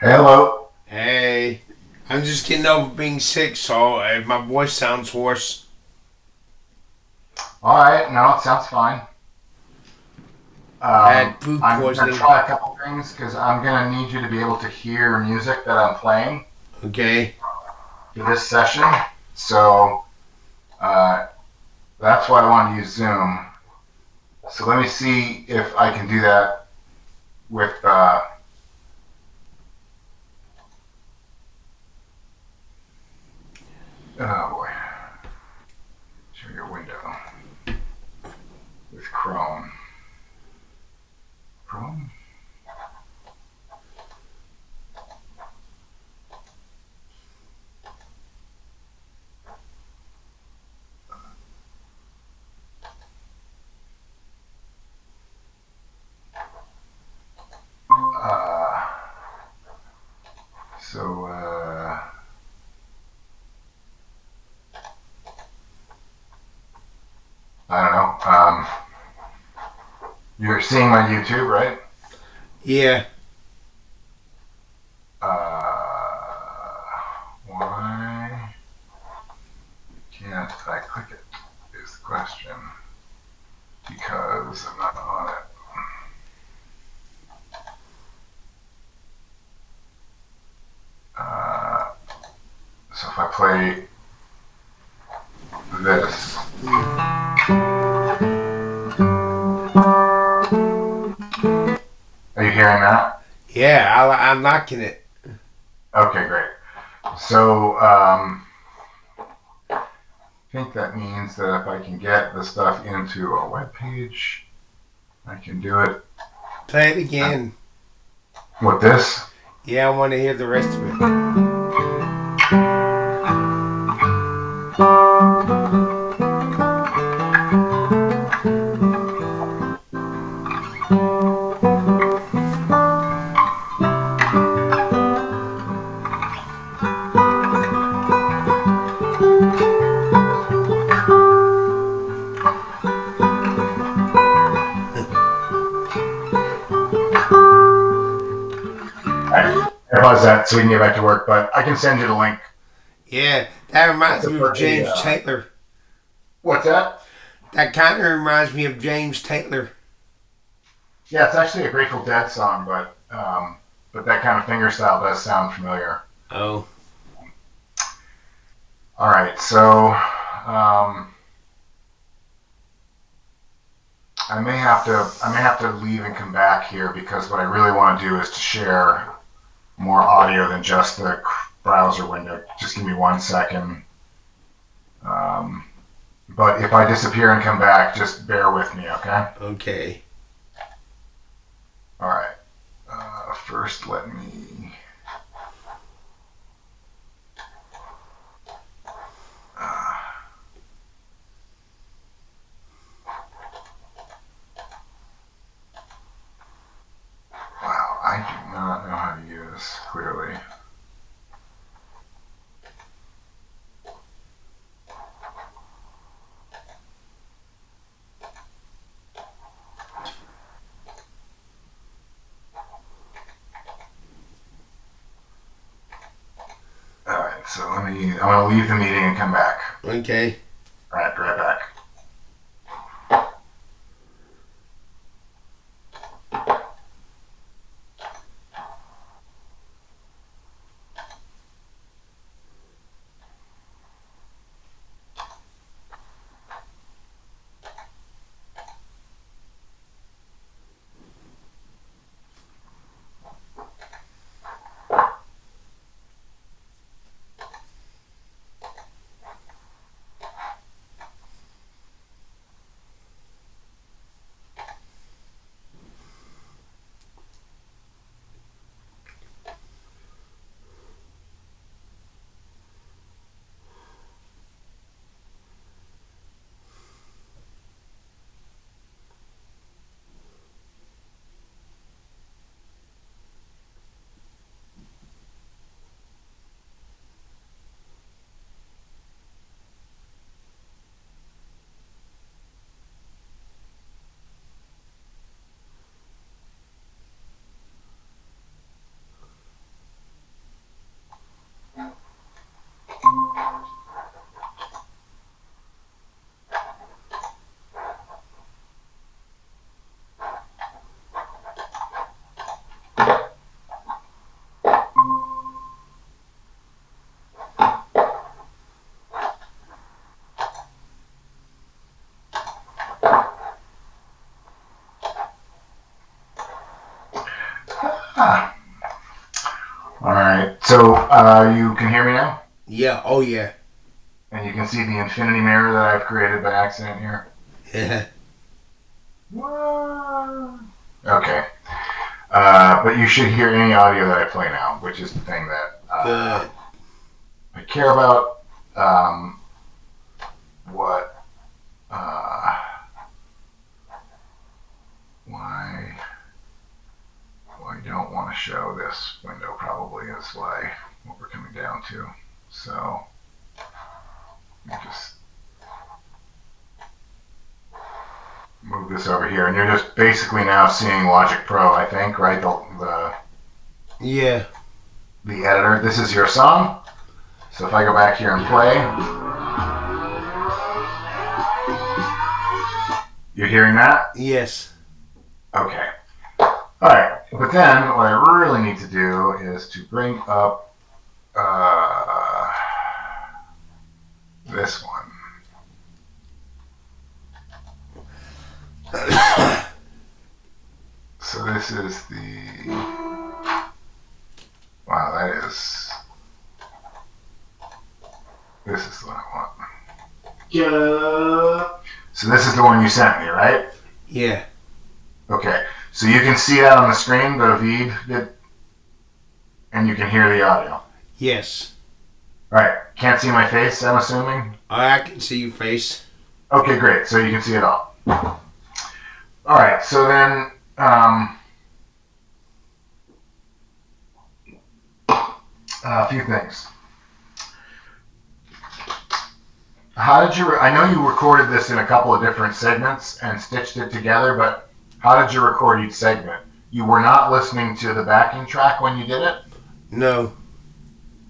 Hello. Hey, I'm just getting over being sick, so my voice sounds hoarse. All right. No, it sounds fine. Had food I'm gonna poisoning. try a couple things because I'm gonna need you to be able to hear music that I'm playing Okay. for this session. So uh, that's why I want to use Zoom. So let me see if I can do that with. Oh boy, show your window with Chrome. Chrome. Uh, so I don't know. You're seeing my YouTube, right? Yeah. Why can't I click it? Is the question. Because I'm not on it. Uh, so if I play this, are you hearing that? Yeah, I'm knocking it. Okay, great. So I think that means that if I can get the stuff into a web page, I can do it. Play it again. With this? Yeah, I want to hear the rest of it. I pause that so we can get back to work, but I can send you the link. Yeah, that It's reminds a me of pretty. James Taylor. What's that? That kind of reminds me of James Taylor. Yeah, it's actually a Grateful Dead song, but that kind of finger style does sound familiar. Oh, All right, so I may have to leave and come back here because what I really want to do is to share more audio than just the browser window. Just give me 1 second. Um, but if I disappear and come back, just bear with me, okay? okay. All right. First, let me. Uh, wow, I do not know how to use this clearly. All right, so I'm gonna leave the meeting and come back. Okay. All right, be right back. Ah, all right. So you can hear me now, Yeah. Oh yeah. and you can see the infinity mirror that I've created by accident here. Yeah. What? Okay. But you should hear any audio that I play now, which is the thing that Good. I care about. What? Uh, why? Well, I don't want to show this window. Probably is why what we're coming down to. So let me just move this over here, and you're just basically now seeing Logic Pro, I think, right? Yeah. The editor. This is your song. So if I go back here and play, you're hearing that? Yes. Okay. All right. But then what I really need to do is to bring up this one. So this is the. Wow, that is. This is the one I want. Yeah. So this is the one you sent me, right? Yeah. Okay. So you can see that on the screen, the Aviv, and you can hear the audio. Yes. Right. Can't see my face, I'm assuming? I can see your face. Okay, great. So you can see it all. All right. So then, a few things. How did you? I know you recorded this in a couple of different segments and stitched it together, but how did you record each segment? You were not listening to the backing track when you did it? No.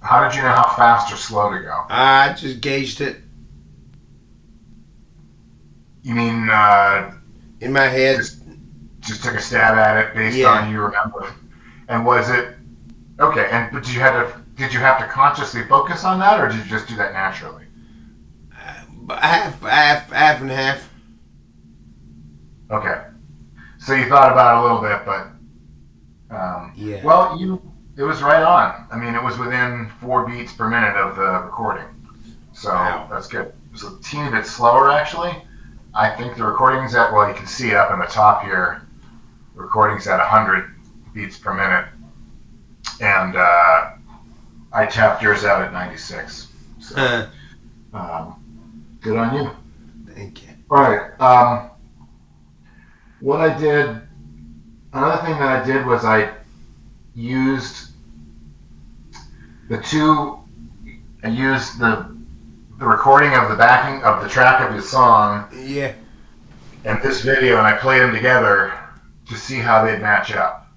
How did you know how fast or slow to go? I just gauged it You mean in my head. just took a stab at it based on you remember? And was it okay? And but did you have to consciously focus on that, or did you just do that naturally? Half and half. Okay, so you thought about it a little bit, but Yeah. well, it was right on. I mean, it was within 4 beats per minute of the recording, so Wow. that's good. It was a teeny bit slower actually. I think the recording's at you can see it up in the top here. The recording's at 100 beats per minute, and I tapped yours out at 96. So good on you. Thank you. All right. What I did, another thing that I did was I used I used the recording of the backing of the track of his song Yeah. and this video, and I played them together to see how they'd match up.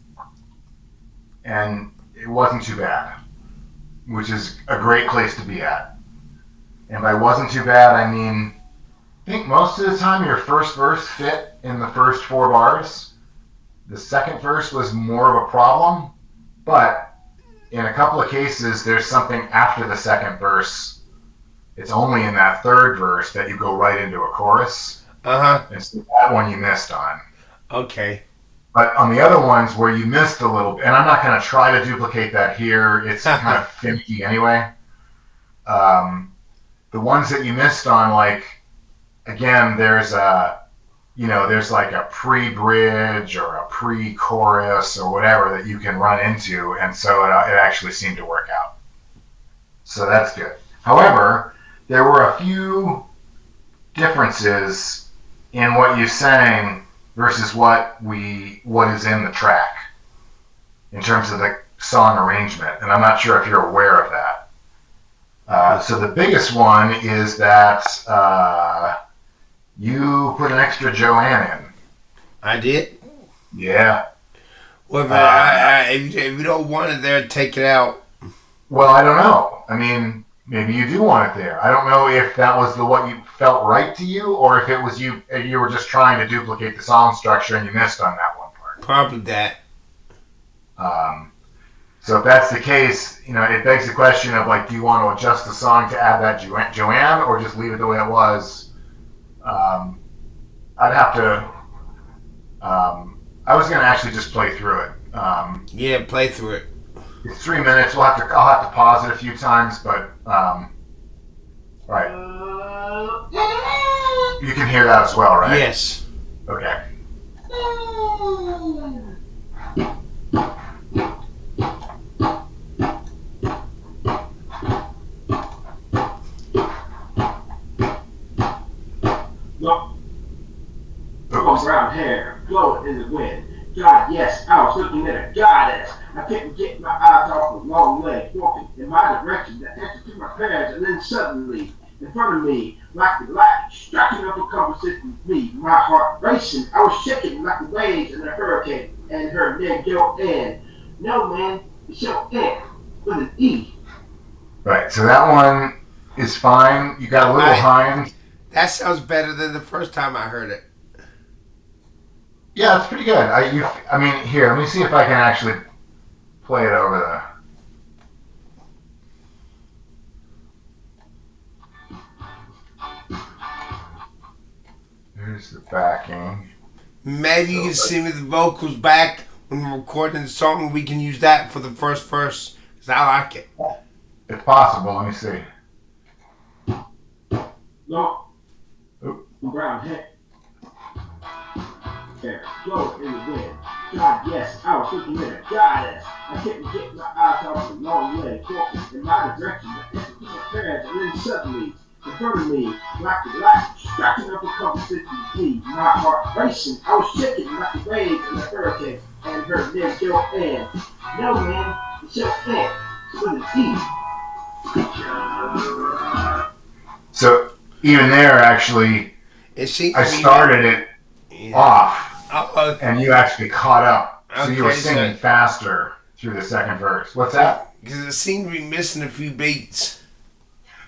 And it wasn't too bad, which is a great place to be at. And by wasn't too bad, I mean, I think most of the time your first verse fit in the first 4 bars. The second verse was more of a problem, but in a couple of cases, there's something after the second verse. It's only in that third verse that you go right into a chorus. And so that one you missed on. Okay. But on the other ones where you missed a little bit, and I'm not going to try to duplicate that here, it's kind of finicky anyway. The ones that you missed on, like, again, there's like a pre-bridge or a pre-chorus or whatever that you can run into, and so it actually seemed to work out. So that's good. However, there were a few differences in what you sang versus what is in the track in terms of the song arrangement, and I'm not sure if you're aware of that. So the biggest one is that you put an extra JoAnn in. I did. Yeah. Well, if you don't want it there, take it out. Well, I don't know. I mean, maybe you do want it there. I don't know if that was what you felt right to you, or if it was you were just trying to duplicate the song structure and you missed on that one part. Probably that. So if that's the case, it begs the question of do you want to adjust the song to add that JoAnn, or just leave it the way it was? I'd have to. I was going to actually just play through it Yeah, play through it. It's 3 minutes. I'll have to pause it a few times, but right. You can hear that as well, right? Yes. Okay. Long brown hair, blowing in the wind. God, yes, I was looking at a goddess. I couldn't get my eyes off the long legs walking in my direction that answered to my prayers, and then suddenly, in front of me, like the light, striking up a conversation with me, my heart racing. I was shaking like the waves in a hurricane, and her name, JoAnn. No, man, it's JoAnn with an E. Right. So that one is fine. You got a little behind. That sounds better than the first time I heard it. Yeah, it's pretty good. I mean, here, let me see if I can actually play it over Here's the backing. Maybe you can send me the vocals back when we're recording the song, and we can use that for the first verse, because I like it. It's possible. Let me see. No. Oop. Brown hair. Blowing in the wind. God, yes, I was looking at a goddess. I couldn't get my eyes off the long legs walking in my direction. I answered to my prayers, and then suddenly, in front of me, like the light, striking up a conversation with me, my heart racing. I was shaking like the waves in a hurricane, and her name, JoAnn. No, man, it's JoAnn. With an E. So even there, actually, I started it off, and you actually caught up. So you were singing faster through the second verse. What's that? Because it seemed to be missing a few beats.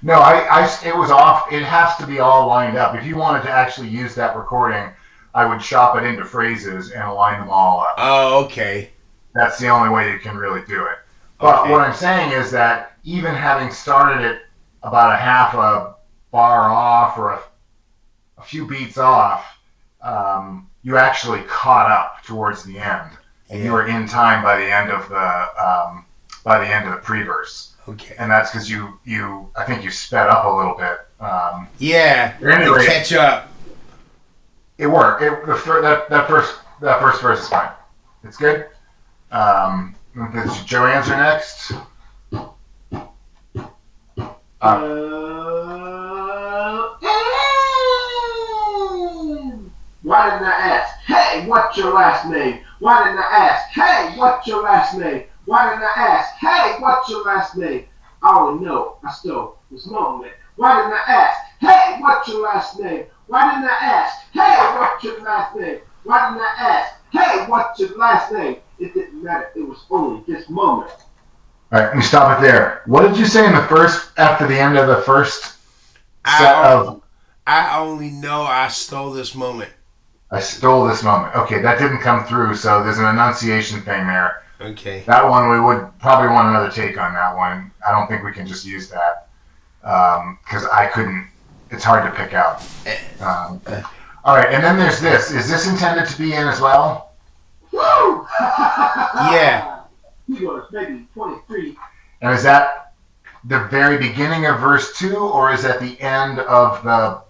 No, it was off. It has to be all lined up. If you wanted to actually use that recording, I would chop it into phrases and line them all up. Oh, okay. That's the only way you can really do it. But what I'm saying is that even having started it about a half a bar off or a few beats off, you actually caught up towards the end, and you were in time by the end of the pre-verse. Okay. And that's because I think you sped up a little bit. To catch up. It worked. That first verse is fine. It's good. JoAnn's next. Why didn't I ask, hey, what's your last name? Why didn't I ask, hey, what's your last name? Why didn't I ask, hey, what's your last name? I only know I stole this moment. Why didn't I ask, hey, what's your last name? Why didn't I ask, hey, what's your last name? Why didn't I ask, hey, what's your last name? It didn't matter. It was only this moment. All right, let me stop it there. What did you say in the first, after the end of the first set of... I only know I stole this moment. I stole this moment. Okay, that didn't come through, so there's an enunciation thing there. Okay. That one, we would probably want another take on that one. I don't think we can just use that, because I couldn't... It's hard to pick out. All right, and then there's this. Is this intended to be in as well? Woo! Yeah. He was maybe 23. And is that the very beginning of verse 2, or is that the end of the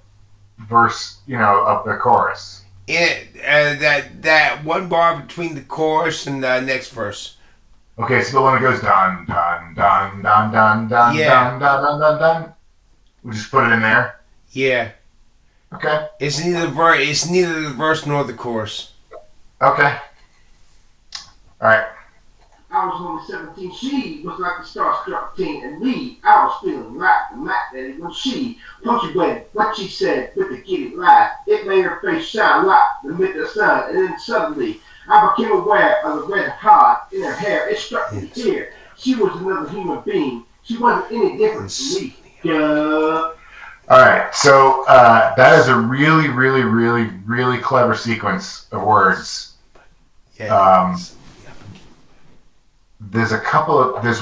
verse, of the chorus? That one bar between the chorus and the next verse. Okay, so the one that goes dun dun dun dun dun dun dun dun dun dun dun. We just put it in there. Yeah. Okay. It's neither the verse nor the chorus. Okay. All right. I was only 17. She was like the starstruck teen, and me, I was feeling like the Mac Daddy when she punctuated what she said with the giddy laugh. It made her face shine like the midday sun, and then suddenly I became aware of the red heart in her hair. It struck me here. She was another human being. She wasn't any different from me. All right, so that is a really, really, really, really clever sequence of words. Yeah. There's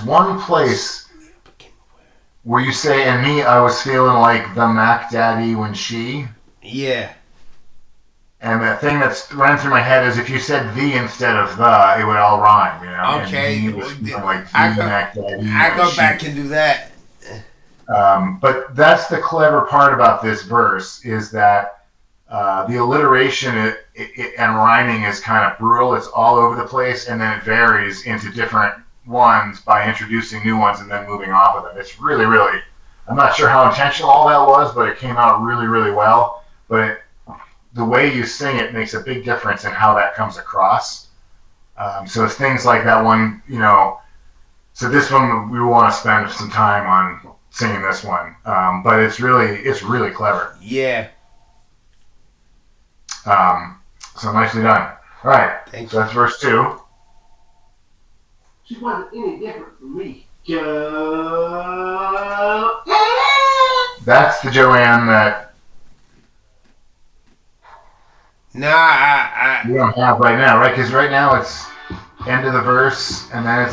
one place where you say, and me, I was feeling like the Mac Daddy when she. Yeah. And the thing that's running through my head is if you said the instead of the, it would all rhyme, you know? Okay. And the was something like I the, go. Mac Daddy, I or go she. back and do that. But that's the clever part about this verse is that the alliteration and rhyming is kind of brutal. It's all over the place, and then it varies into different ones by introducing new ones and then moving off of them. It's really, really. I'm not sure how intentional all that was, but it came out really, really well. But the way you sing it makes a big difference in how that comes across. So it's things like that one, you know. So this one we want to spend some time on singing this one, but it's really clever. Yeah. So nicely done. All right, Thank so you. that's verse 2. She wasn't any different from me. JoAnn. That's the JoAnn that Nah, we don't have right now, right? Because right now it's end of the verse, and then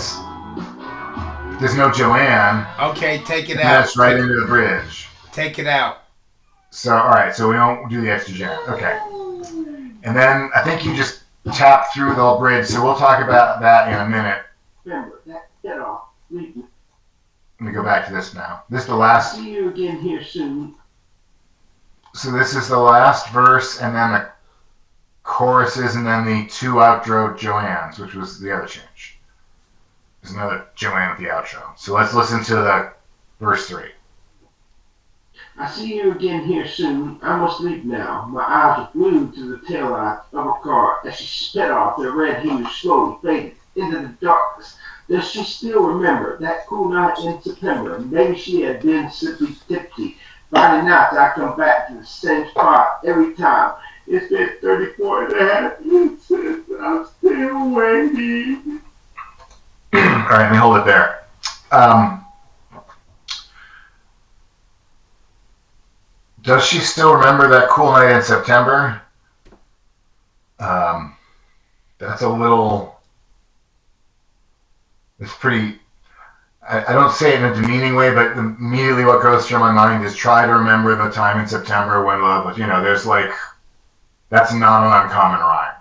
there's no JoAnn, okay, take it and out. that's right into the bridge. Take it out. So all right, so we don't do the extra jam. Okay, and then I think you just tap through the whole bridge. So we'll talk about that in a minute. Remember, get off. Leave me. Let me go back to this now. This is the last. See you again here soon. So this is the last verse, and then the choruses, and then the 2 outro JoAnns, which was the other change. There's another JoAnn at the outro. So let's listen to the verse 3. I see you again here soon. I must leave now. My eyes are glued to the taillight of a car as she sped off. The red hues slowly faded into the darkness. Does she still remember that cool night in September? Maybe she had been simply tipsy. Friday nights I come back to the same spot every time. It's been 34 and a half years since I'm still waiting. All right, let me hold it there. Does she still remember that cool night in September? That's a little. It's pretty. I don't say it in a demeaning way, but immediately what goes through my mind is try to remember the time in September when love was. You know, there's like. That's not an uncommon rhyme.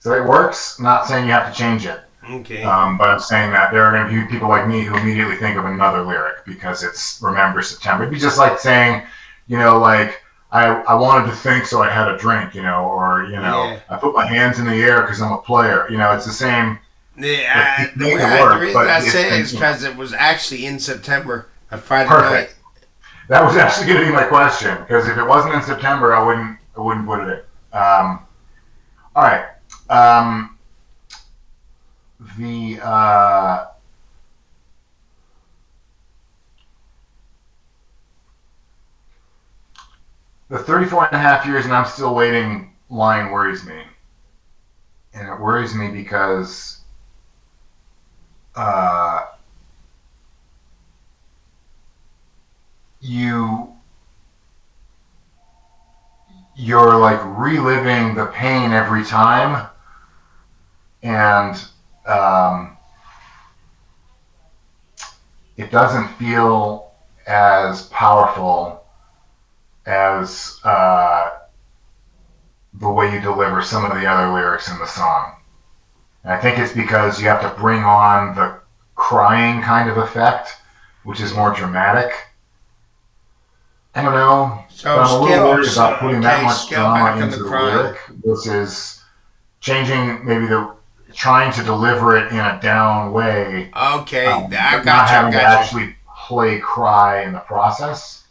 So it works. Not saying you have to change it. Okay. But I'm saying that there are going to be people like me who immediately think of another lyric because it's remember September. It'd be just like saying, you know, like I wanted to think so I had a drink, you know, or, you know, Yeah. I put my hands in the air because I'm a player. You know, it's the same. Yeah, the reason I say it is because it was actually in September, a Friday Perfect. night. That was actually going to be my question because if it wasn't in September, I wouldn't put it in. All right. The 34 and a half years and I'm still waiting line worries me. And it worries me because you're like reliving the pain every time, and it doesn't feel as powerful as the way you deliver some of the other lyrics in the song. And I think it's because you have to bring on the crying kind of effect, which is more dramatic. I don't know. So But I'm a little worried scale, about putting that much scale drama back on into the the crying. lyric. This is changing maybe trying to deliver it in a down way. Okay, I But got not you. having to actually play cry in the process.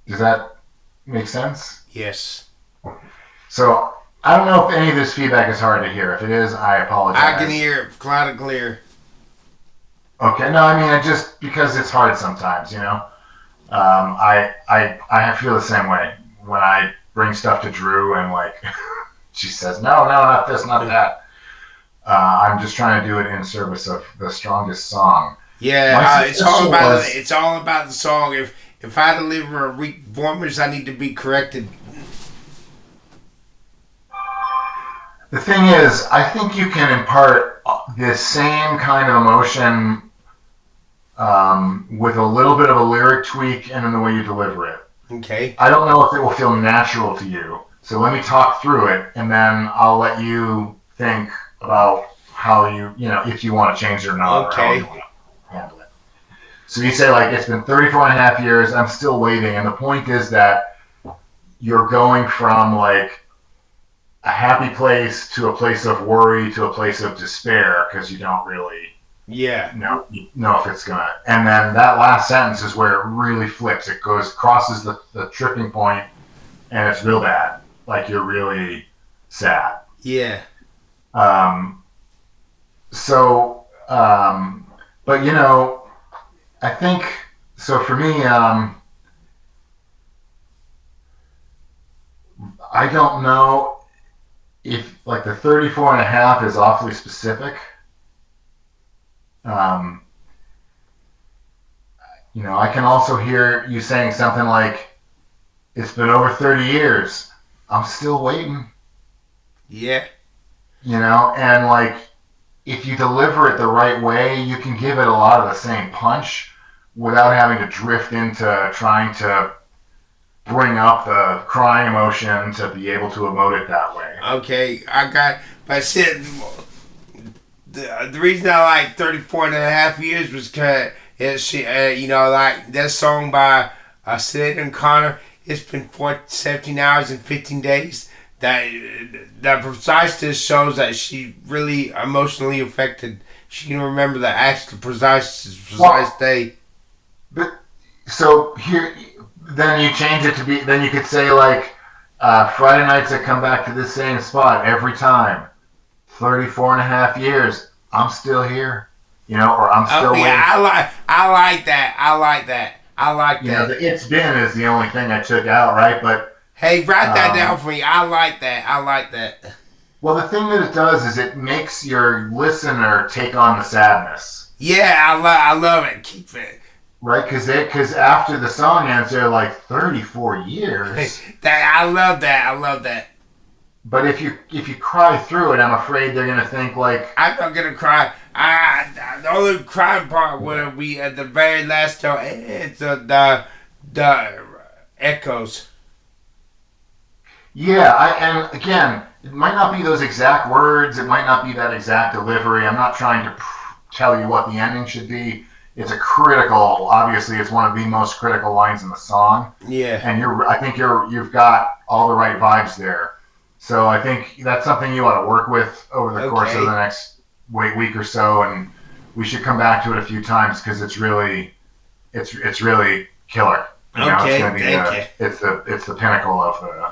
Does that make sense? Yes. So I don't know if any of this feedback is hard to hear. If it is, I apologize. I can hear it loud and clear. Okay, no, I mean just because it's hard sometimes, you know. I feel the same way when I bring stuff to Drew and like she says no, not this, not that. I'm just trying to do it in service of the strongest song. Yeah, it's all about the song. If I deliver a weak performance, I need to be corrected. The thing is, I think you can impart this same kind of emotion with a little bit of a lyric tweak and in the way you deliver it. Okay. I don't know if it will feel natural to you. So let me talk through it, and then I'll let you think about how if you want to change it or not, or how you Okay. want to handle it. So you say, like, it's been 34 and a half years, I'm still waiting. And the point is that you're going from, like, a happy place to a place of worry to a place of despair because you don't really Yeah. know if it's gonna. And then that last sentence is where it really flips. It crosses the tripping point, and it's real bad. Like, you're really sad. Yeah. Um, so, but I think so. For me, I don't know if, like, the 34 and a half is awfully specific. Um, I can also hear you saying something like, "It's been over 30 years. I'm still waiting." Yeah. And, like, if you deliver it the right way, you can give it a lot of the same punch without having to drift into trying to bring up the crying emotion to be able to emote it that way. Okay. But shit, the reason I like 34 and a half years was because like that song by Sid and Connor, it's been 17 hours and 15 days. That preciseness shows that she really emotionally affected. She can remember the actual precise day. But so here, then you change it to be. Then you could say, like, Friday nights I come back to this same spot every time. 34 and a half years. I'm still here. Or I'm Oh still yeah, waiting. I like that. I like that. I like that. The "it's been" is the only thing I took out, right? But Hey, write that down um, for me. I like that. I like that. well, the thing that it does is it makes your listener take on the sadness, Yeah, I love it. Keep it. right? Because after the song ends, they're like 34 years. I love that. I love that. But if you cry through it, I'm afraid they're gonna think, like, I'm not gonna cry. The only crying part would be at the very last tone. It's the echoes. yeah. And again, it might not be those exact words. It might not be that exact delivery. I'm not trying to tell you what the ending should be. It's a critical. Obviously, it's one of the most critical lines in the song, Yeah. and I think you've got all the right vibes there. So I think that's something you ought to work with over the course of Okay. the next week or so, and we should come back to it a few times because it's really killer. It's Okay. going to be Thank you. it's the pinnacle of the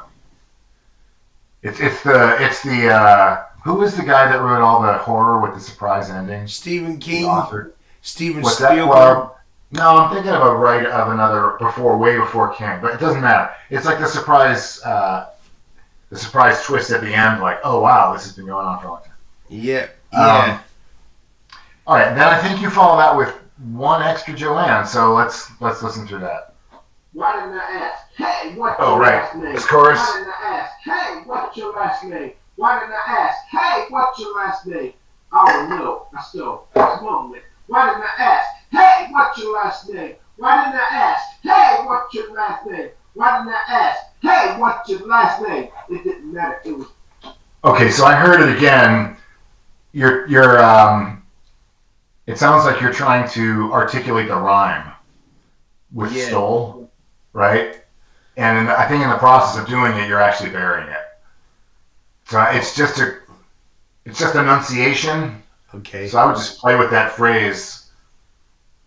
it's the who was the guy that wrote all the horror with the surprise ending? Stephen The King. author. Steven What's that? Spielberg. Well, no, I'm thinking of a right of another way before King, but it doesn't matter. It's like the surprise twist at the end, like, oh wow, this has been going on for a long Yeah. time. Yeah. All right, then I think you follow that with one extra JoAnn. So let's listen to that. Why didn't I ask? Hey, what's Oh your right, last name? this chorus. Why didn't I ask? Hey, what's your last name? Why didn't I ask? Hey, what's your last name? Oh no, I still moment. Why didn't I ask? Hey, what's your last name? Why didn't I ask? Hey, what's your last name? Why didn't I ask? Hey, what's your last name? It didn't matter. It was Okay, so I heard it again. You're it sounds like you're trying to articulate the rhyme with Yeah. stole, right? And I think in the process of doing it, you're actually burying it. So it's just enunciation. Okay. So I would just play with that phrase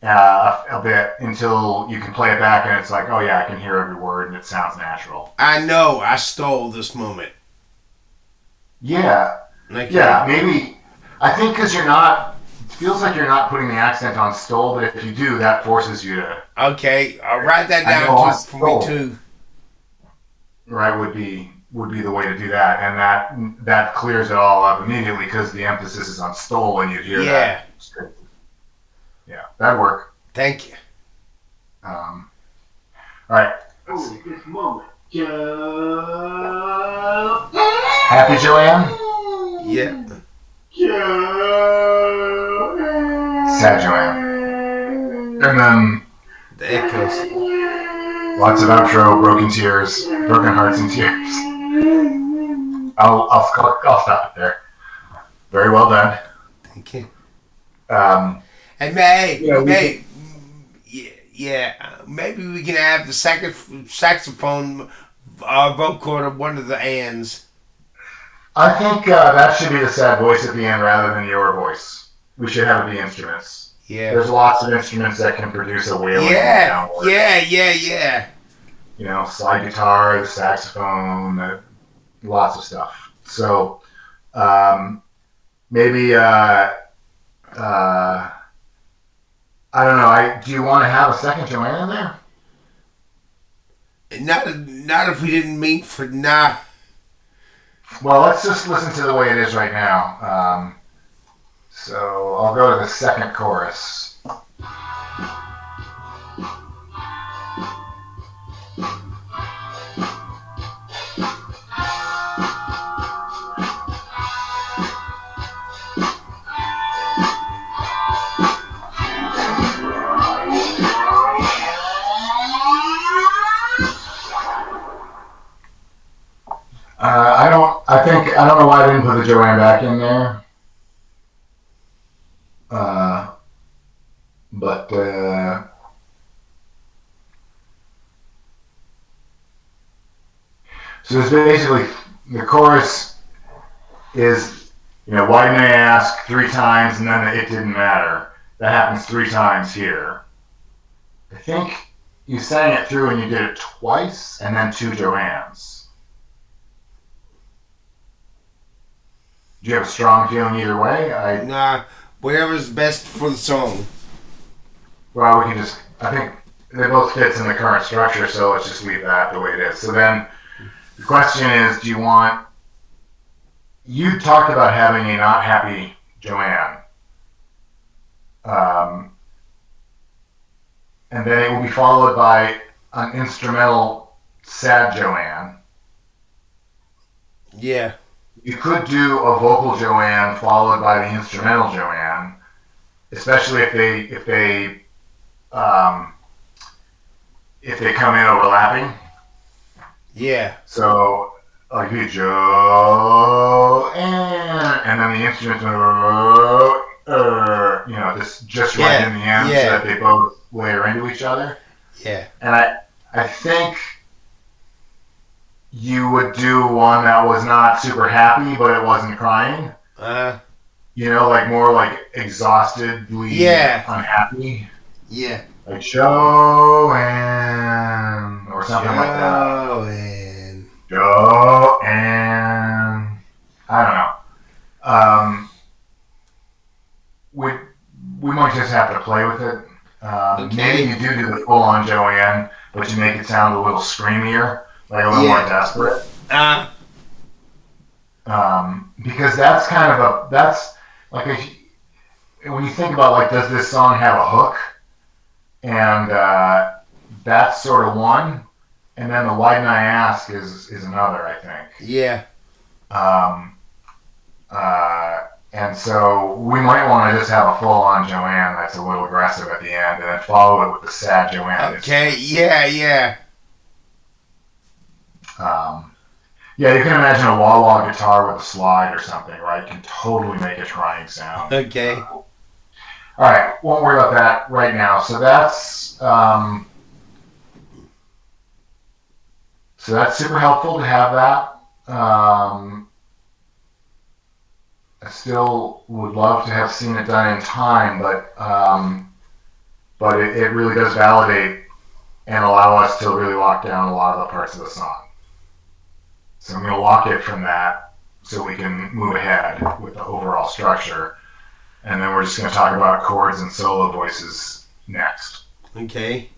a bit until you can play it back, and it's like, oh yeah, I can hear every word, and it sounds natural. I know I stole this moment. Yeah, Okay. yeah, maybe. I think because you're not. It feels like you're not putting the accent on stole, but if you do, that forces you to. Okay. I'll write that I know down I too, for me stole. too. Right, would be the way to do that, and that clears it all up immediately because the emphasis is on stole, and you hear Yeah. that. Yeah, that'd work. Thank you. All right. Let's oh see. this moment. Joe. Happy JoAnn? Yeah. Joe. Sad JoAnn. And then The echoes. Lots of outro, broken tears, broken hearts and tears. I'll stop it there. Very well done. Thank you. And maybe we can have the second saxophone vocal of one of the Anns. I think that should be the sad voice at the end rather than your voice. We should have it be instruments. Yeah. There's lots of instruments that can produce a wailing downward. Yeah. You know, slide guitar, the saxophone, lots of stuff. So maybe I don't know. Do you want to have a second JoAnn in there? Not if we didn't meet for nah. Well, let's just listen to the way it is right now. So I'll go to the second chorus. I don't know why I didn't put the JoAnn back in there. But so it's basically the chorus is, why didn't I ask 3 times and then it didn't matter. That happens 3 times here. I think you sang it through and you did it twice and then 2 JoAnns. Do you have a strong feeling either way? Nah, whatever's best for the song. Well, I think they both fit in the current structure, so let's just leave that the way it is. So then the question is, you talked about having a not happy JoAnn. And then it will be followed by an instrumental sad JoAnn. Yeah. You could do a vocal JoAnn followed by the instrumental JoAnn, especially if they come in overlapping. Yeah. So like you JoAnn, and then the instrument just right in the end, so that they both layer into each other. Yeah. And I think you would do one that was not super happy, but it wasn't crying. More like exhaustedly unhappy. Yeah. Like JoAnn or something like that. JoAnn. I don't know. We might just have to play with it. Maybe you do the full-on JoAnn, but you make it sound a little screamier. Like a little more desperate. Because that's kind of when you think about does this song have a hook? And that's sort of one. And then the Why Didn't I Ask is another, I think. Yeah. And so we might want to just have a full-on JoAnn that's a little aggressive at the end, and then follow it with the sad JoAnn. Okay. Yeah. You can imagine a wah-wah guitar with a slide or something, right? Can totally make a crying sound. Okay. All right, won't worry about that right now. So that's super helpful to have that. I still would love to have seen it done in time, but it really does validate and allow us to really lock down a lot of the parts of the song. So I'm going to lock it from that so we can move ahead with the overall structure. And then we're just going to talk about chords and solo voices next. Okay.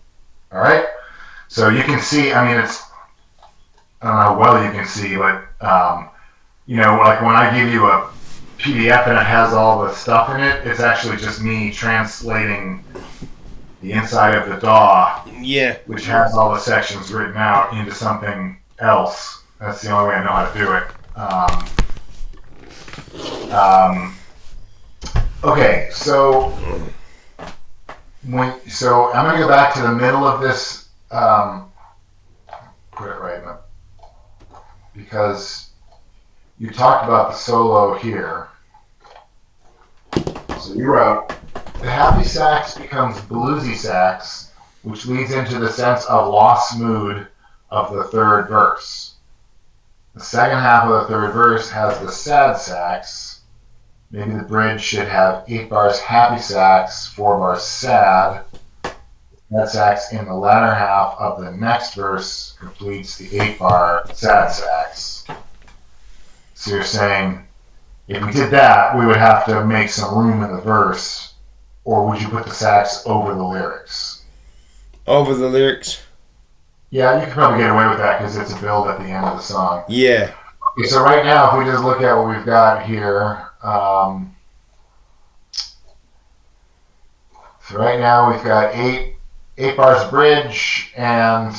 All right? So you can see, I don't know how well you can see, but, like when I give you a PDF and it has all the stuff in it, it's actually just me translating the inside of the DAW, which has all the sections written out, into something else. That's the only way I know how to do it. Okay, so I'm going to go back to the middle of this put it right now, because you talked about the solo here. So you wrote, the happy sax becomes bluesy sax, which leads into the sense of lost mood of the third verse. The second half of the third verse has the sad sax. Maybe the bridge should have 8 bars happy sax, 4 bars sad. That sax in the latter half of the next verse completes the 8-bar sad sax. So you're saying, if we did that, we would have to make some room in the verse, or would you put the sax over the lyrics? Over the lyrics? Yeah, you could probably get away with that because it's a build at the end of the song. Yeah. Okay, so right now, if we just look at what we've got here, so right now we've got eight bars bridge, and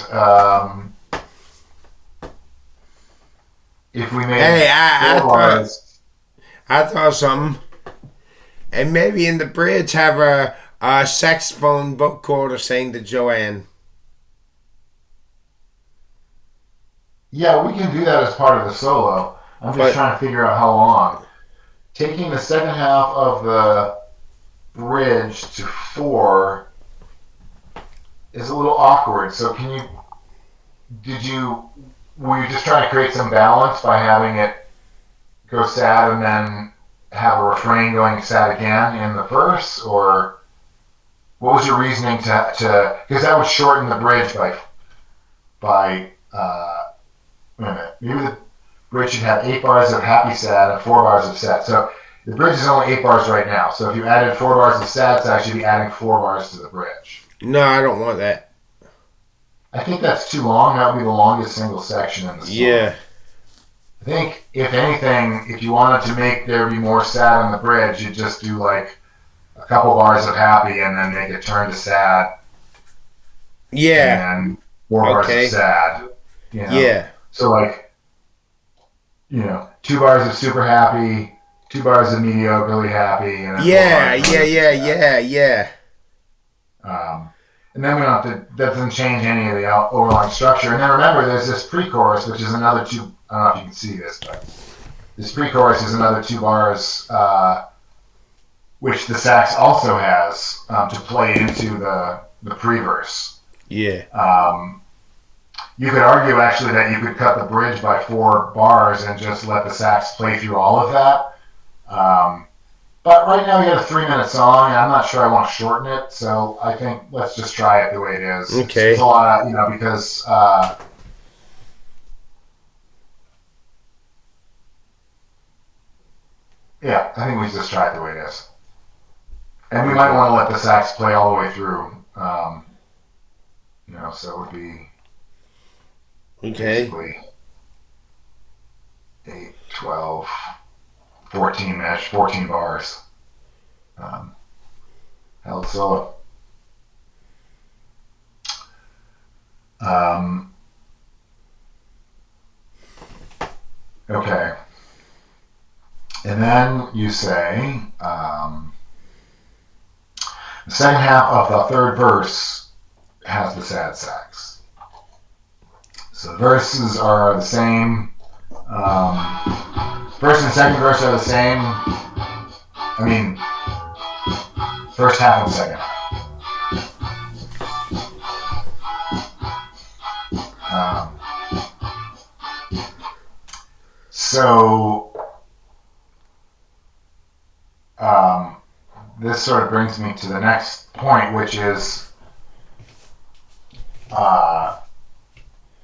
if we made Hey, I thought something. And maybe in the bridge have a saxophone vocoder saying to JoAnn. Yeah, we can do that as part of the solo. I'm just trying to figure out how long. Taking the second half of the bridge to 4 is a little awkward. So were you just trying to create some balance by having it go sad and then have a refrain going sad again in the verse? Or what was your reasoning to because that would shorten the bridge by wait a minute. Maybe the bridge should have 8 bars of happy sad and 4 bars of sad. So the bridge is only 8 bars right now. So if you added 4 bars of sad sax, you'd be adding 4 bars to the bridge. No, I don't want that. I think that's too long. That would be the longest single section in the song. Yeah. I think, if anything, if you wanted to make there be more sad on the bridge, you'd just do like a couple bars of happy and then make it turn to sad. Yeah. And 4 bars of sad. You know? Yeah. So like, 2 bars of super happy, 2 bars of mediocrely happy, and then yeah. And then we don't have to. That doesn't change any of the overlying structure. And then remember, there's this pre-chorus, which is another 2. I don't know if you can see this, but this pre-chorus is another 2 bars, which the sax also has to play into the pre-verse. Yeah. You could argue actually that you could cut the bridge by 4 bars and just let the sax play through all of that. But right now we got a 3-minute song, and I'm not sure I want to shorten it, so I think let's just try it the way it is. Okay. It's a lot of, because yeah, I think we just try it the way it is. And we might want to let the sax play all the way through. So it would be basically 8, 12, 14 bars. Held solo. Okay. And then you say, the second half of the third verse has the sad sax. So the verses are the same. First and second verse are the same. I mean, first half and second half. This sort of brings me to the next point, which is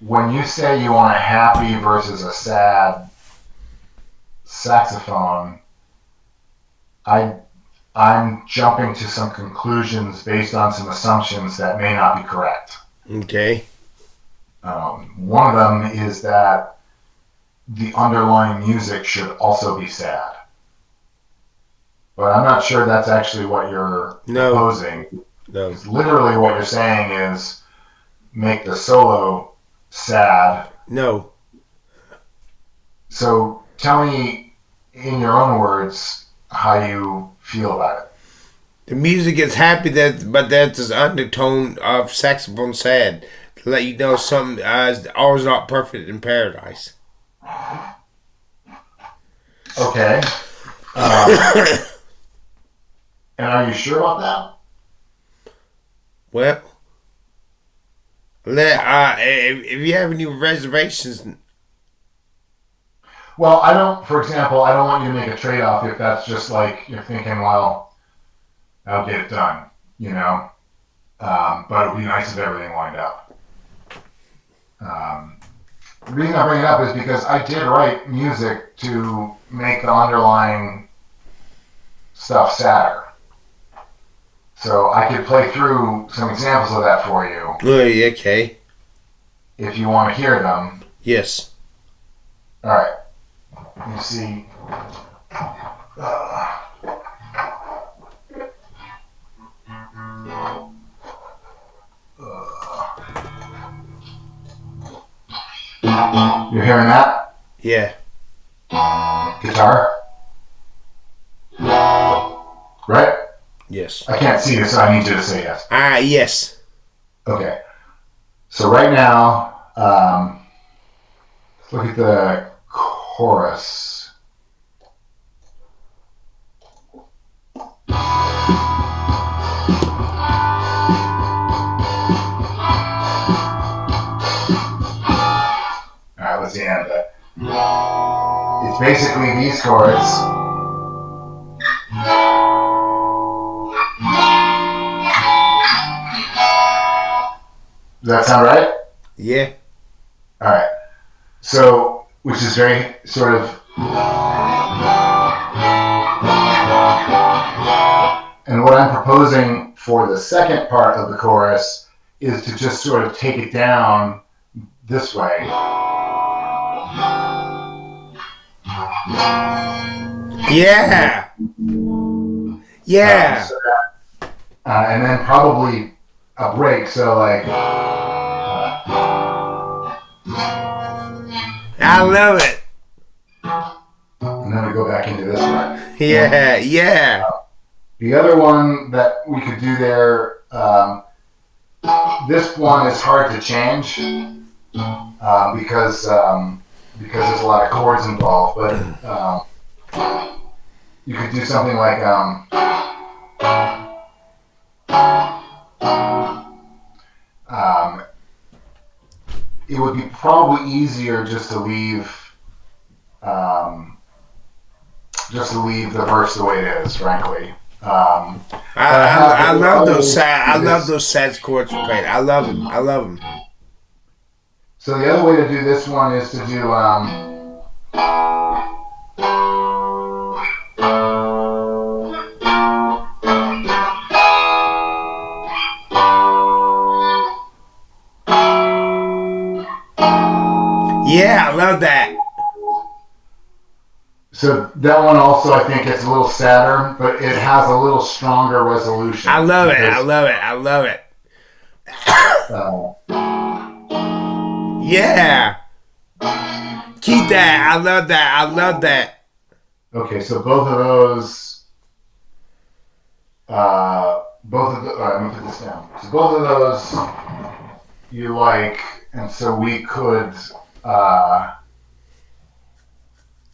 when you say you want a happy versus a sad saxophone, I'm jumping to some conclusions based on some assumptions that may not be correct. Okay. One of them is that the underlying music should also be sad. But I'm not sure that's actually what you're proposing. No. Literally what you're saying is make the solo sad. No. So tell me in your own words how you feel about it. The music is happy, but there's this undertone of saxophone sad. to let you know something all is not perfect in paradise. Okay. And are you sure about that? Well, if you have any reservations, Well, I don't. For example, I don't want you to make a trade-off if that's just like you're thinking, well, I'll get it done, you know. But it would be nice if everything lined up. The reason I bring it up is because I did write music to make the underlying stuff sadder. So I could play through some examples of that for you okay, if you want to hear them. yes. All right. You see. Uh, you're hearing that? Yeah. Guitar? Right? Yes. I can't see you, so I need you to say yes. Yes. Okay. So right now, let's look at the chorus. Alright, let's end it. It's basically these chords. Does that sound right? Yeah. Alright. So, which is very sort of. And what I'm proposing for the second part of the chorus is to just sort of take it down this way. Yeah. Yeah. And then probably a break, so like. I love it. And then we go back into this one. Yeah. Yeah. The other one that we could do there, this one is hard to change because there's a lot of chords involved. But you could do something like it would be probably easier just to leave the verse the way it is, frankly. I love those sad. I love those sad chords you played. I love them. I love them. So the other way to do this one is to do yeah, I love that. So that one also, I think, it's a little sadder, but it has a little stronger resolution. I love it. I love it. I love it. Yeah. Keep that. I love that. I love that. Okay, so both of those, all right, let me put this down. So both of those you like, and so we could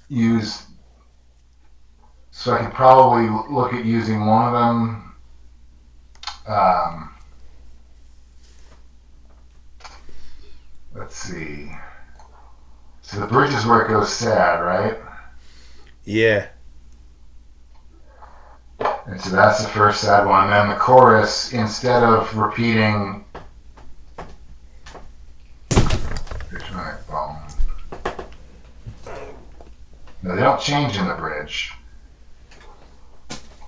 use. So I could probably look at using one of them. Let's see. So the bridge is where it goes sad, right? Yeah. And so that's the first sad one. And then the chorus, instead of repeating. No, they don't change in the bridge.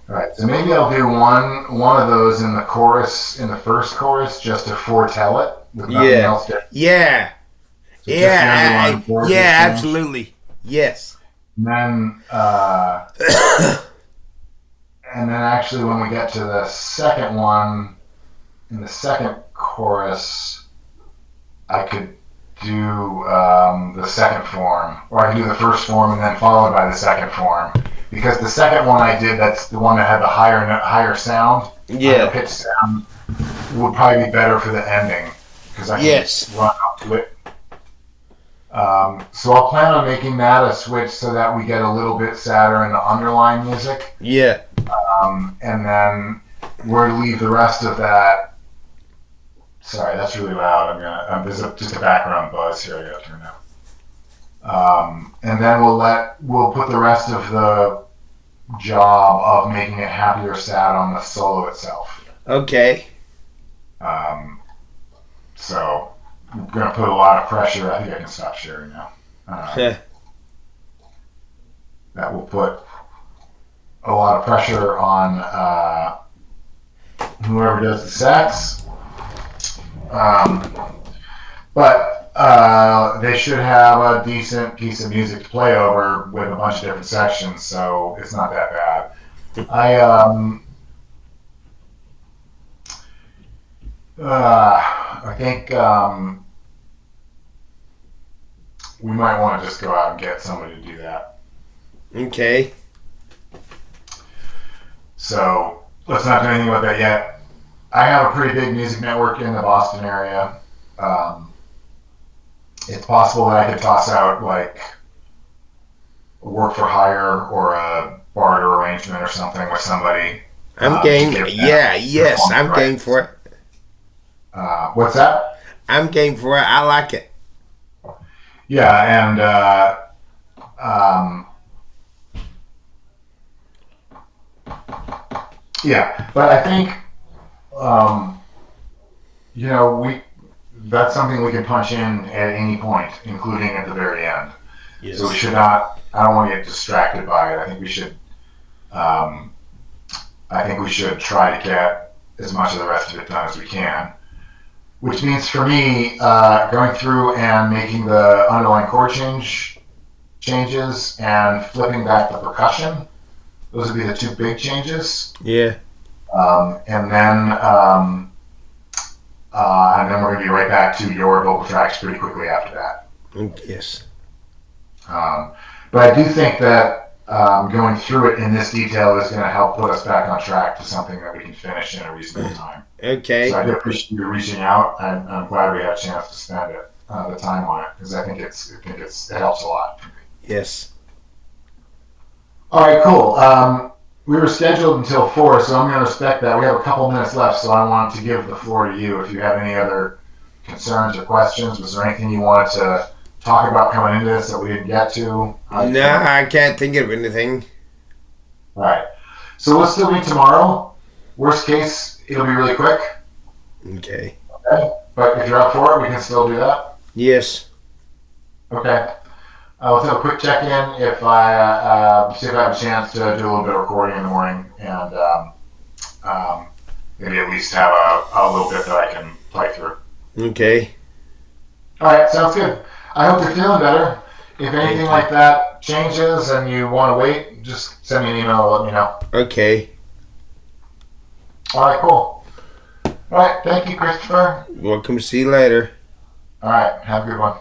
Alright, so maybe I'll do one of those in the chorus, in the first chorus, just to foretell it with nothing else. Yeah. So yeah. Yeah, absolutely. Yes. And then, actually when we get to the second one, in the second chorus, I could do the second form, or I could do the first form and then followed by the second form. Because the second one I did, that's the one that had the higher sound, higher pitch sound, would probably be better for the ending. because I can Yes. run up to it. So I'll plan on making that a switch so that we get a little bit sadder in the underlying music. Yeah. And then we're to leave the rest of that. Sorry, that's really loud. There's just a background buzz here I gotta turn down. And then we'll put the rest of the job of making it happy or sad on the solo itself. Okay. So I'm gonna put a lot of pressure. I think I can stop sharing now. That will put a lot of pressure on whoever does the sax. But they should have a decent piece of music to play over with a bunch of different sections, so it's not that bad. I think we might want to just go out and get somebody to do that. Okay. So let's not do anything about that yet. I have a pretty big music network in the Boston area. It's possible that I could toss out like a work for hire or a barter arrangement or something with somebody. I'm game. Yeah, yes, I'm game for it. What's that? I'm game for it. I like it. Yeah, and yeah, but I think that's something we can punch in at any point, including at the very end. Yes. So we should not. I don't want to get distracted by it. I think we should. I think we should try to get as much of the rest of it done as we can. Which means for me, going through and making the underlying chord changes and flipping back the percussion. Those would be the two big changes. Yeah. And then we're going to be right back to your vocal tracks pretty quickly after that. Yes. But I do think that going through it in this detail is going to help put us back on track to something that we can finish in a reasonable time. Okay. So I do appreciate you reaching out, and I'm glad we had a chance to spend the time on it, because I think it helps a lot. Yes. All right, cool. We were scheduled until 4, so I'm going to respect that. We have a couple minutes left, so I want to give the floor to you. If you have any other concerns or questions, was there anything you wanted to talk about coming into this that we didn't get to? No, I can't think of anything. All right. So we'll still meet tomorrow. Worst case, it'll be really quick. Okay. Okay. But if you're up for it, we can still do that. Yes. Okay. Let's have a quick check-in if I see if I have a chance to do a little bit of recording in the morning, and maybe at least have a little bit that I can play through. Okay. All right, sounds good. I hope you're feeling better. If anything like that changes and you want to wait, just send me an email and let me know. Okay. All right, cool. All right, thank you, Christopher. Welcome. See you later. All right, have a good one.